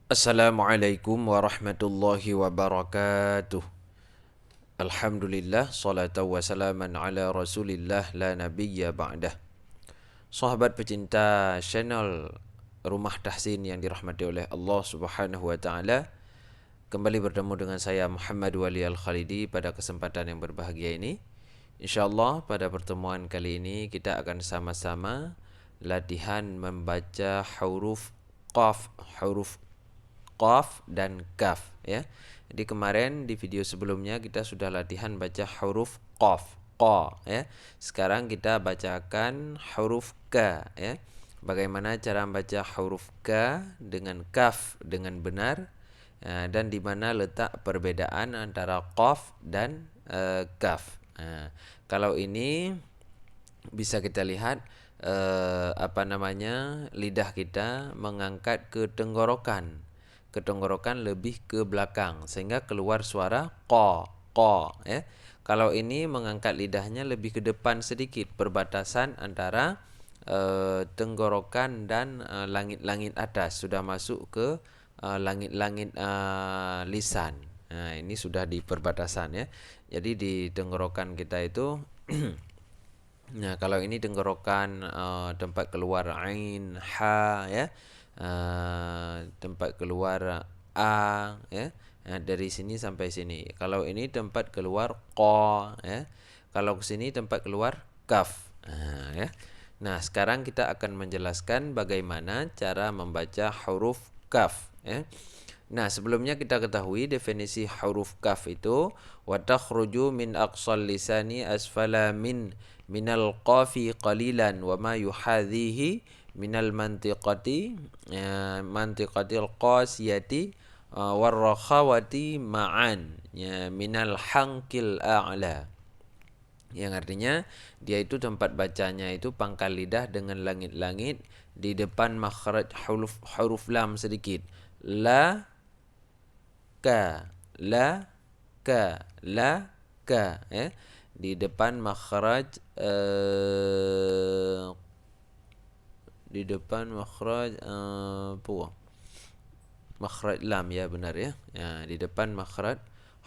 Assalamualaikum warahmatullahi wabarakatuh. Alhamdulillah, salatu wassalaman ala rasulillah la nabiyya ba'dah. Sahabat pecinta channel Rumah Tahsin yang dirahmati oleh Allah subhanahu wa ta'ala, kembali bertemu dengan saya Muhammad Wali Al-Khalidi pada kesempatan yang berbahagia ini. InsyaAllah pada pertemuan kali ini kita akan sama-sama latihan membaca huruf qaf dan kaf ya. Jadi kemarin di video sebelumnya kita sudah latihan baca huruf qaf, qa ya. Sekarang kita bacakan huruf ka ya. Bagaimana cara membaca huruf ka dengan kaf dengan benar, dan di mana letak perbedaan antara qaf dan kaf. Kalau ini bisa kita lihat lidah kita mengangkat ke tenggorokan. Tenggorokan lebih ke belakang sehingga keluar suara qa ya. Kalau ini mengangkat lidahnya lebih ke depan sedikit, perbatasan antara tenggorokan dan langit-langit atas, sudah masuk ke langit-langit lisan. Nah, ini sudah di perbatasan ya. Jadi di tenggorokan kita itu nah, kalau ini tenggorokan tempat keluar ain, ha ya. Tempat keluar a ya. Nah, dari sini sampai sini. Kalau ini tempat keluar qa ya. Kalau ke sini tempat keluar kaf. Ya. Nah, sekarang kita akan menjelaskan bagaimana cara membaca huruf kaf ya. Nah, sebelumnya kita ketahui definisi huruf kaf itu wa takhruju min aqsal lisani asfala minal qafi qalilan wa ma yuhadhihi minal mantiqatil qasiyati warrakhawati ma'an ya, minal hangkil a'la, yang artinya dia itu tempat bacanya itu pangkal lidah dengan langit-langit, di depan makhraj huruf lam sedikit, la ka, la ka, la ka ya. Di depan makhraj makhraj lam ya, benar ya. Ya, di depan makhraj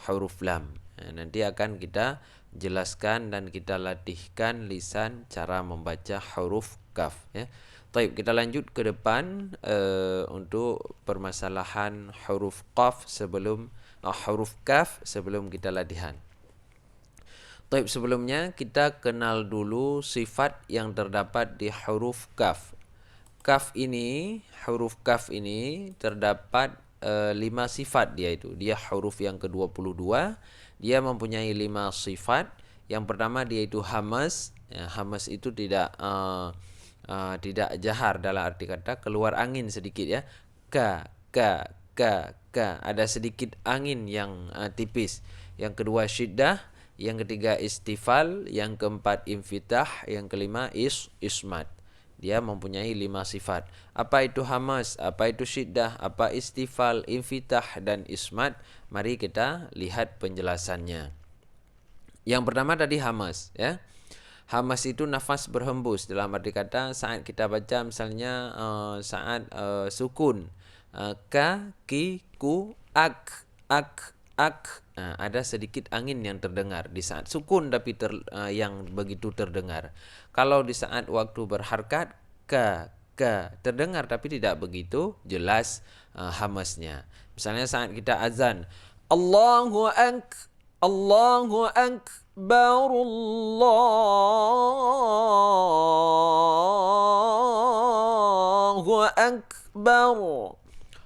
huruf lam. Nanti akan kita jelaskan dan kita latihkan lisan cara membaca huruf kaf ya. Baik, kita lanjut ke depan untuk permasalahan huruf kaf sebelum kita latihan. Baik, sebelumnya kita kenal dulu sifat yang terdapat di huruf kaf. Huruf kaf ini terdapat 5 sifat dia itu. Dia huruf yang ke-22. Dia mempunyai 5 sifat. Yang pertama dia itu hamas. Ya, hamas itu tidak jahar, dalam arti kata keluar angin sedikit ya. Ka. Ada sedikit angin yang tipis. Yang kedua syiddah. Yang ketiga istifal. Yang keempat infitah. Yang kelima ismat. Dia mempunyai 5 sifat. Apa itu hamas? Apa itu syiddah? Apa istifal, infitah, dan ismat? Mari kita lihat penjelasannya. Yang pertama tadi hamas ya. Hamas itu nafas berhembus, dalam arti kata saat kita baca misalnya saat sukun ka, ki, ku, ak. Ada sedikit angin yang terdengar di saat sukun, tapi yang begitu terdengar. Kalau di saat waktu berharkat ka terdengar tapi tidak begitu jelas hamasnya. Misalnya saat kita azan, Allahu akbar, Allahu akbar,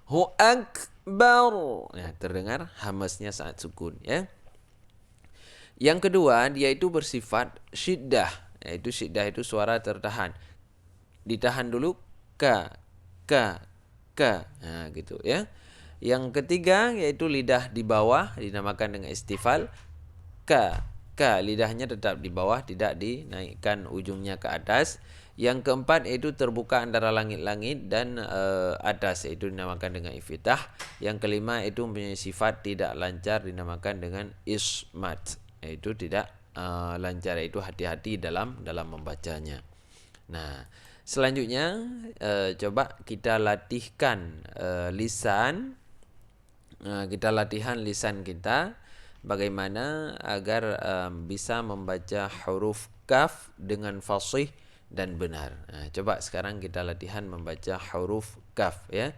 hu akbar. Ya, terdengar hamasnya saat sukun ya. Yang kedua, dia itu bersifat syiddah. Yaitu syiddah itu suara tertahan. Ditahan dulu ka. Nah, gitu ya. Yang ketiga yaitu lidah di bawah, dinamakan dengan istifal. Ka, lidahnya tetap di bawah, tidak dinaikkan ujungnya ke atas. Yang keempat yaitu terbuka antara langit-langit dan atas, yaitu dinamakan dengan infitah. Yang kelima itu mempunyai sifat tidak lancar, dinamakan dengan ismat, yaitu tidak lancar, yaitu hati-hati dalam membacanya. Nah, Selanjutnya coba kita latihkan lisan. Kita latihan lisan kita bagaimana agar bisa membaca huruf kaf dengan fasih dan benar. Coba sekarang kita latihan membaca huruf kaf ya.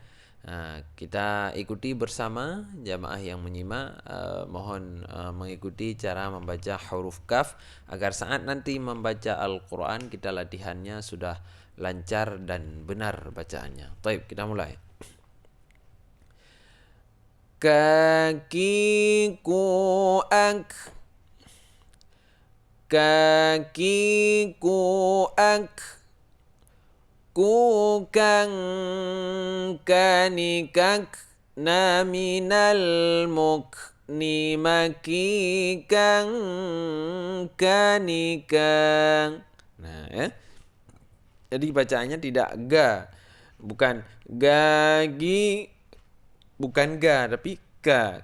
Kita ikuti bersama jamaah yang menyimak. Mohon mengikuti cara membaca huruf kaf agar saat nanti membaca Al-Quran kita latihannya sudah lancar dan benar bacaannya. Baik, kita mulai. Kakiku ku kang kanikak na minal mukni maki kang kanikang. Nah ya. Jadi bacaannya tidak ga, bukan gagi, bukan ga tapi ka.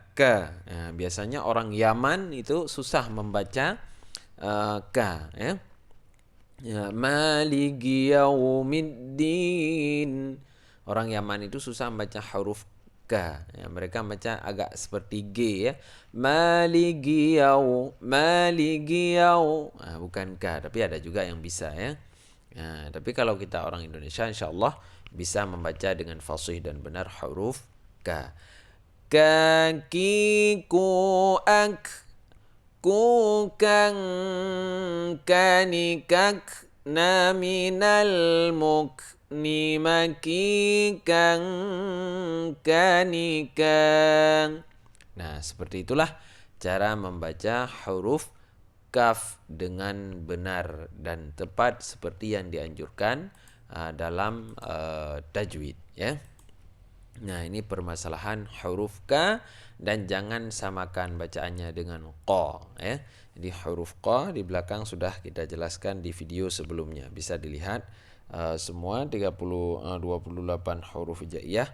Nah, biasanya orang Yaman itu susah membaca ka ya. Ya, Maliki yaumiddin. Orang Yaman itu susah membaca huruf ka. Ya, mereka baca agak seperti G ya. Maliki yau. Nah, bukan ka, tapi ada juga yang bisa ya. Nah, tapi kalau kita orang Indonesia insyaallah bisa membaca dengan fasih dan benar huruf ka. Kakiku ku kang kanikak na minal mukni maki kang kanikang. Nah, seperti itulah cara membaca huruf kaf dengan benar dan tepat seperti yang dianjurkan dalam tajwid ya. Nah, ini permasalahan huruf ka dan jangan samakan bacaannya dengan qa ya. Jadi huruf qa di belakang sudah kita jelaskan di video sebelumnya. Bisa dilihat semua 28 huruf hijaiyah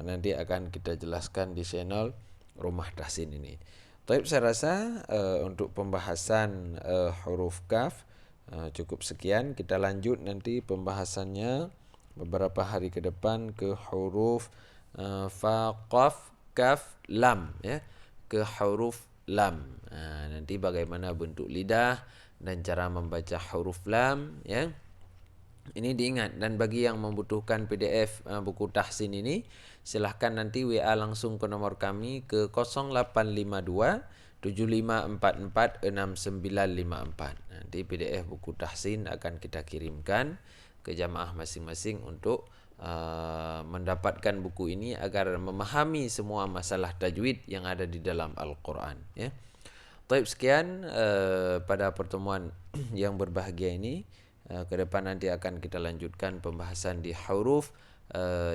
nanti akan kita jelaskan di channel Rumah Tahsin ini. Baik, saya rasa untuk pembahasan huruf kaf cukup sekian. Kita lanjut nanti pembahasannya beberapa hari ke depan ke huruf fa, qaf, kaf, lam ya, ke huruf lam. Nanti bagaimana bentuk lidah dan cara membaca huruf lam ya. Ini diingat, dan bagi yang membutuhkan PDF buku tahsin ini silahkan nanti WA langsung ke nomor kami ke 0852 7544 6954. Nanti PDF buku tahsin akan kita kirimkan ke jamaah masing-masing untuk mendapatkan buku ini agar memahami semua masalah tajwid yang ada di dalam Al-Quran ya. Baik, sekian pada pertemuan yang berbahagia ini. Ke depan nanti akan kita lanjutkan pembahasan di huruf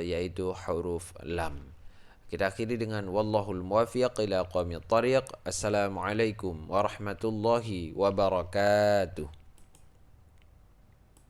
yaitu huruf lam. Kita akhiri dengan wallahul muwaffiq ila aqwamit thariq. Assalamualaikum warahmatullahi wabarakatuh.